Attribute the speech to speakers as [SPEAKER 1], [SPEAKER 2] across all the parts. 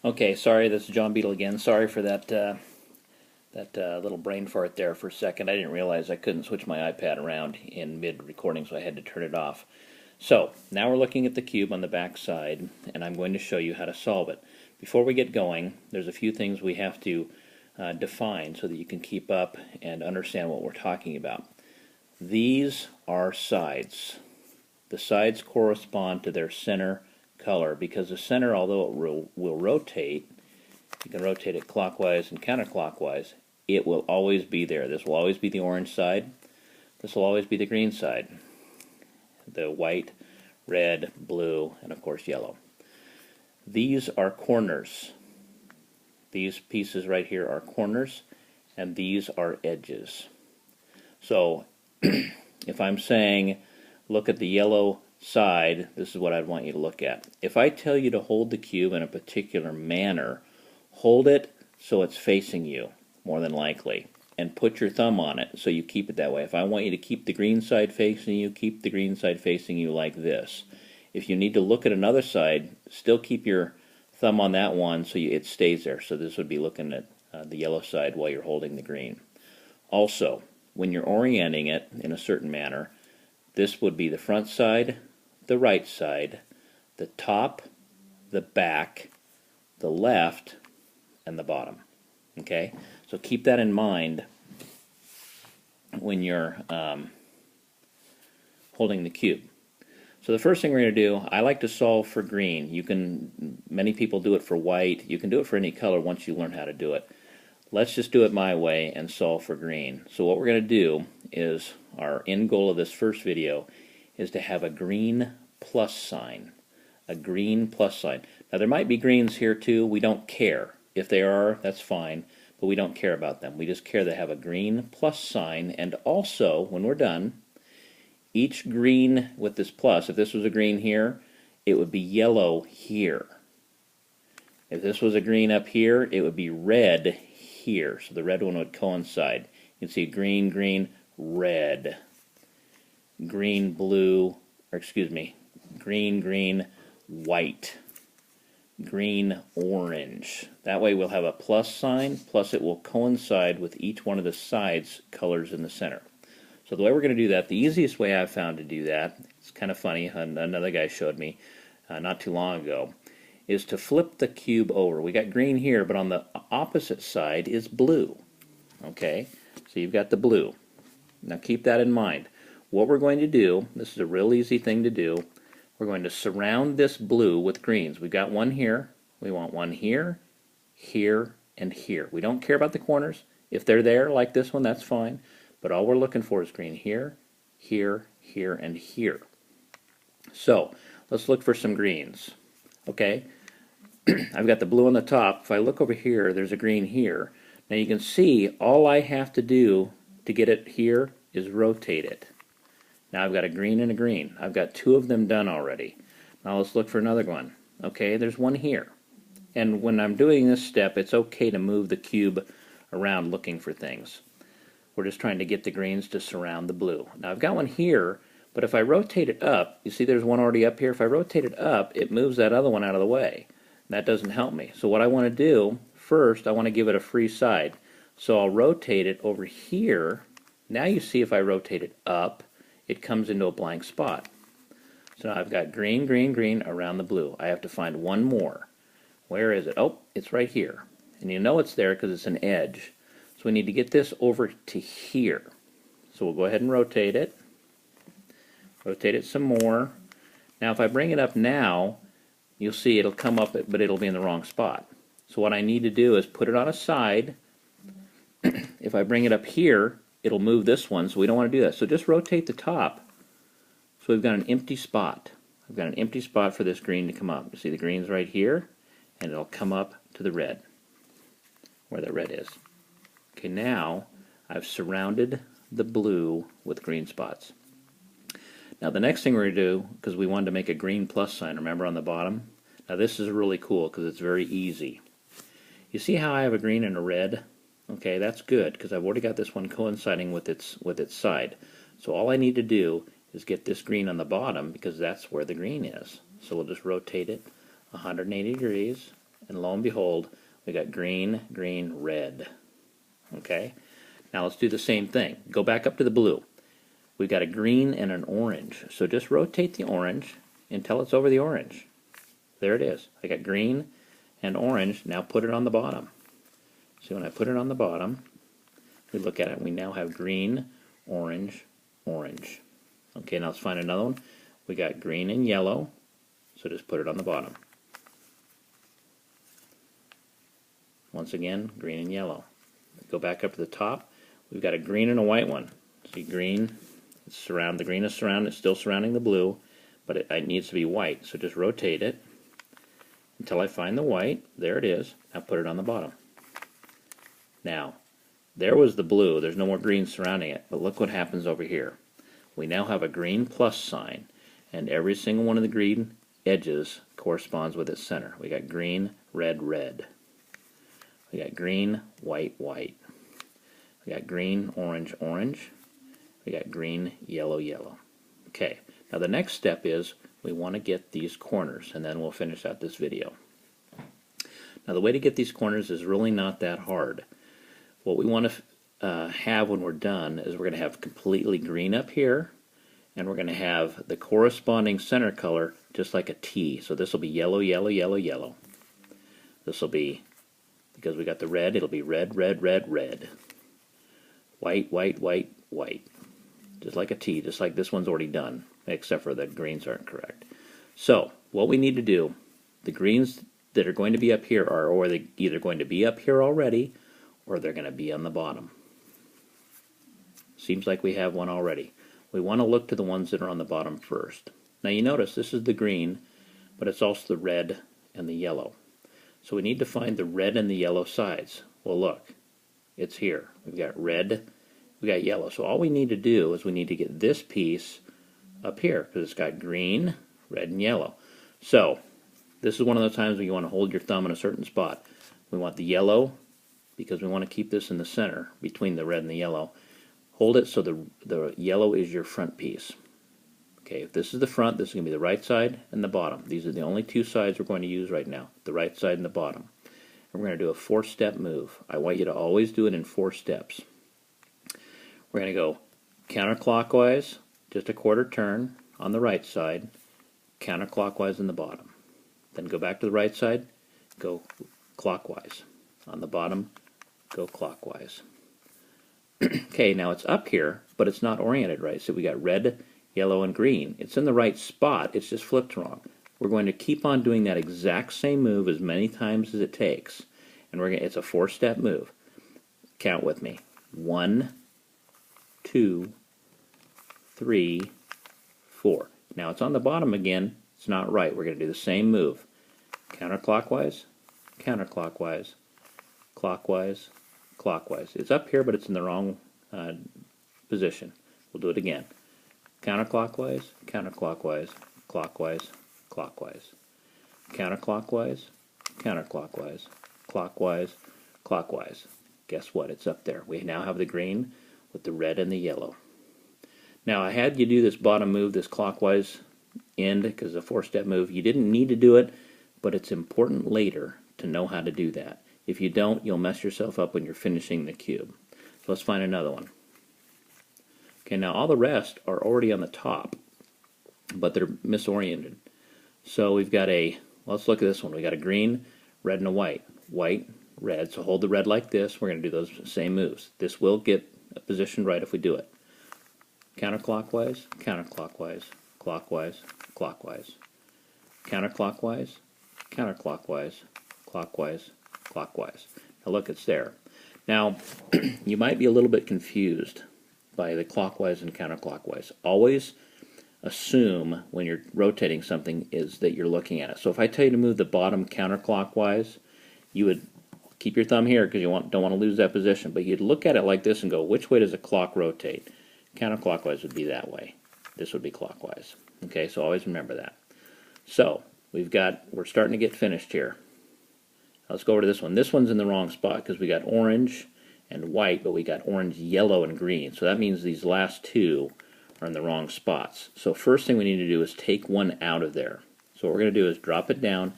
[SPEAKER 1] Okay, sorry, this is John Beetle again. Sorry for that little brain fart there for a second. I didn't realize I couldn't switch my iPad around in mid-recording, so I had to turn it off. So, now we're looking at the cube on the back side, and I'm going to show you how to solve it. Before we get going, there's a few things we have to define so that you can keep up and understand what we're talking about. These are sides. The sides correspond to their center color, because the center, although it will rotate, you can rotate it clockwise and counterclockwise, it will always be there. This will always be the orange side. This will always be the green side. The white, red, blue, and of course yellow. These are corners. These pieces right here are corners, and these are edges. So if I'm saying look at the yellow side, this is what I'd want you to look at. If I tell you to hold the cube in a particular manner, hold it so it's facing you, more than likely, and put your thumb on it so you keep it that way. If I want you to keep the green side facing you, keep the green side facing you like this. If you need to look at another side, still keep your thumb on that one so it stays there. So this would be looking at the yellow side while you're holding the green. Also, when you're orienting it in a certain manner, this would be the front side, the right side, the top, the back, the left, and the bottom. Okay? So keep that in mind when you're holding the cube. So the first thing we're going to do, I like to solve for green. Many people do it for white. You can do it for any color once you learn how to do it. Let's just do it my way and solve for green. So what we're going to do is, our end goal of this first video is to have a green plus sign. A green plus sign. Now there might be greens here too. We don't care. If they are, that's fine, but we don't care about them. We just care to have a green plus sign, and also, when we're done, each green with this plus, if this was a green here, it would be yellow here. If this was a green up here, it would be red here. So the red one would coincide. You can see green, green, red. Green, blue, or excuse me, green, green, white. Green, orange. That way we'll have a plus sign, plus it will coincide with each one of the sides colors in the center. So the way we're going to do that, the easiest way I've found to do that, it's kind of funny, another guy showed me not too long ago, is to flip the cube over. We got green here, but on the opposite side is blue. Okay, so you've got the blue. Now keep that in mind. What we're going to do, this is a real easy thing to do, we're going to surround this blue with greens. We've got one here, we want one here, here, and here. We don't care about the corners. If they're there, like this one, that's fine. But all we're looking for is green here, here, here, and here. So, let's look for some greens. Okay, I've got the blue on the top. If I look over here, there's a green here. Now you can see all I have to do to get it here is rotate it. Now I've got a green and a green. I've got two of them done already. Now let's look for another one. Okay, there's one here. And when I'm doing this step, it's okay to move the cube around looking for things. We're just trying to get the greens to surround the blue. Now I've got one here, but if I rotate it up, you see there's one already up here. If I rotate it up, it moves that other one out of the way. That doesn't help me. So what I want to do, first I want to give it a free side. So I'll rotate it over here. Now you see if I rotate it up, it comes into a blank spot. So now I've got green, green, green around the blue. I have to find one more. Where is it? Oh, it's right here. And you know it's there because it's an edge. So we need to get this over to here. So we'll go ahead and rotate it. Rotate it some more. Now if I bring it up now, you'll see it'll come up, but it'll be in the wrong spot. So what I need to do is put it on a side. If I bring it up here, it'll move this one, so we don't want to do that. So just rotate the top. So we've got an empty spot. I've got an empty spot for this green to come up. You see the green's right here, and it'll come up to the red, where the red is. Okay, now I've surrounded the blue with green spots. Now the next thing we're going to do, because we wanted to make a green plus sign, remember on the bottom? Now this is really cool because it's very easy. You see how I have a green and a red? Okay, that's good because I've already got this one coinciding with its side. So all I need to do is get this green on the bottom because that's where the green is. So we'll just rotate it 180 degrees and lo and behold, we got green, green, red. Okay? Now let's do the same thing. Go back up to the blue. We've got a green and an orange. So just rotate the orange until it's over the orange. There it is. I got green and orange. Now put it on the bottom. So when I put it on the bottom, we look at it, we now have green, orange, orange. Okay, now let's find another one. We got green and yellow, so just put it on the bottom. Once again, green and yellow. Go back up to the top. We've got a green and a white one. See, green, the green is still surrounding the blue, but it needs to be white. So just rotate it until I find the white. There it is. Now put it on the bottom. Now, there was the blue. There's no more green surrounding it, but look what happens over here. We now have a green plus sign, and every single one of the green edges corresponds with its center. We got green, red, red. We got green, white, white. We got green, orange, orange. We got green, yellow, yellow. Okay, now the next step is we want to get these corners, and then we'll finish out this video. Now the way to get these corners is really not that hard. What we want to have when we're done is we're going to have completely green up here, and we're going to have the corresponding center color just like a T. So this will be yellow, yellow, yellow, yellow. This will be, because we got the red, it'll be red, red, red, red. White, white, white, white. Just like a T, just like this one's already done, except for the greens aren't correct. So what we need to do, the greens that are going to be up here are either going to be up here already, or they're going to be on the bottom. Seems like we have one already. We want to look to the ones that are on the bottom first. Now you notice this is the green, but it's also the red and the yellow. So we need to find the red and the yellow sides. Well look, it's here. We've got red, we got yellow. So all we need to do is we need to get this piece up here, because it's got green, red, and yellow. So this is one of those times when you want to hold your thumb in a certain spot. We want the yellow, because we want to keep this in the center between the red and the yellow. Hold it so the yellow is your front piece. Okay, if this is the front, this is going to be the right side and the bottom. These are the only two sides we're going to use right now, the right side and the bottom. And we're going to do a 4-step move. I want you to always do it in 4 steps. We're going to go counterclockwise, just a quarter turn on the right side, counterclockwise in the bottom. Then go back to the right side, go clockwise. On the bottom, go clockwise. Okay, now it's up here, but it's not oriented right. So we got red, yellow, and green. It's in the right spot, it's just flipped wrong. We're going to keep on doing that exact same move as many times as it takes. And it's a 4-step move. Count with me. 1, 2, 3, 4. Now it's on the bottom again. It's not right. We're going to do the same move. Counterclockwise, counterclockwise, clockwise, clockwise. It's up here, but it's in the wrong position. We'll do it again. Counterclockwise, counterclockwise, clockwise, clockwise. Counterclockwise, counterclockwise, clockwise, clockwise. Guess what? It's up there. We now have the green with the red and the yellow. Now I had you do this bottom move, this clockwise end, because it's a 4-step move. You didn't need to do it, but it's important later to know how to do that. If you don't, you'll mess yourself up when you're finishing the cube. So let's find another one. Okay, now all the rest are already on the top, but they're misoriented. So we've got let's look at this one. We got a green, red, and a white. White, red. So hold the red like this. We're going to do those same moves. This will get positioned right if we do it. Counterclockwise, counterclockwise, clockwise, clockwise. Counterclockwise, counterclockwise, clockwise, clockwise. Now look, it's there. Now, you might be a little bit confused by the clockwise and counterclockwise. Always assume when you're rotating something is that you're looking at it. So if I tell you to move the bottom counterclockwise, you would keep your thumb here because you don't want to lose that position, but you'd look at it like this and go, which way does a clock rotate? Counterclockwise would be that way. This would be clockwise. Okay, so always remember that. So we're starting to get finished here. Let's go over to this one. This one's in the wrong spot because we got orange and white, but we got orange, yellow, and green. So that means these last two are in the wrong spots. So first thing we need to do is take one out of there. So what we're going to do is drop it down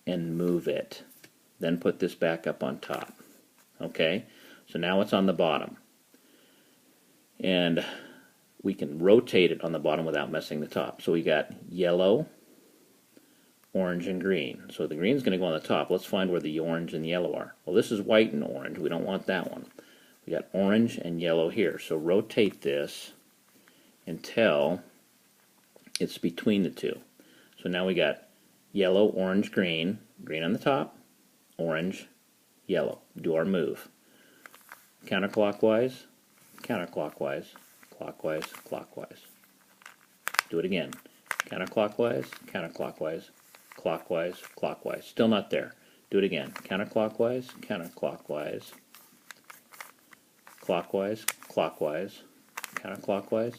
[SPEAKER 1] and move it. then put this back up on top. Okay, so now it's on the bottom. And we can rotate it on the bottom without messing the top. So we got yellow, orange, and green. So the green's going to go on the top. Let's find where the orange and yellow are. Well, this is white and orange. We don't want that one. We got orange and yellow here. So rotate this until it's between the two. So now we got yellow, orange, green. Green on the top, orange, yellow. Do our move. Counterclockwise, counterclockwise, clockwise, clockwise. Do it again. Counterclockwise, counterclockwise, clockwise, clockwise. Still not there. Do it again. Counterclockwise, counterclockwise, clockwise, clockwise, counterclockwise.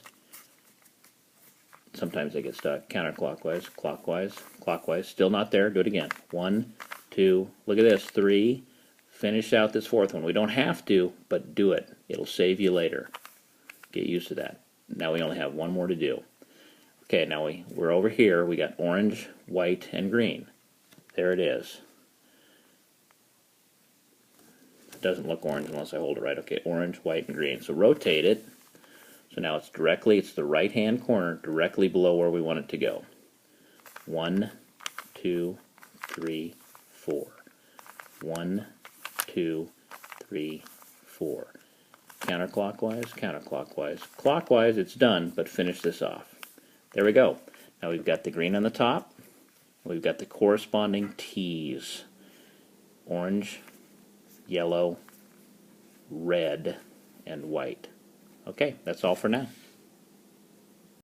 [SPEAKER 1] Sometimes I get stuck. Counterclockwise, clockwise, clockwise. Still not there. Do it again. 1, 2, look at this. 3. Finish out this fourth one. We don't have to, but do it. It'll save you later. Get used to that. Now we only have one more to do. Okay, now we're over here. We got orange, white, and green. There it is. It doesn't look orange unless I hold it right. Okay, orange, white, and green. So rotate it. So now it's the right hand corner directly below where we want it to go. 1, 2, 3, 4. 1, 2, 3, 4. Counterclockwise, counterclockwise. Clockwise, it's done, but finish this off. There we go. Now we've got the green on the top. We've got the corresponding T's. Orange, yellow, red, and white. Okay, that's all for now.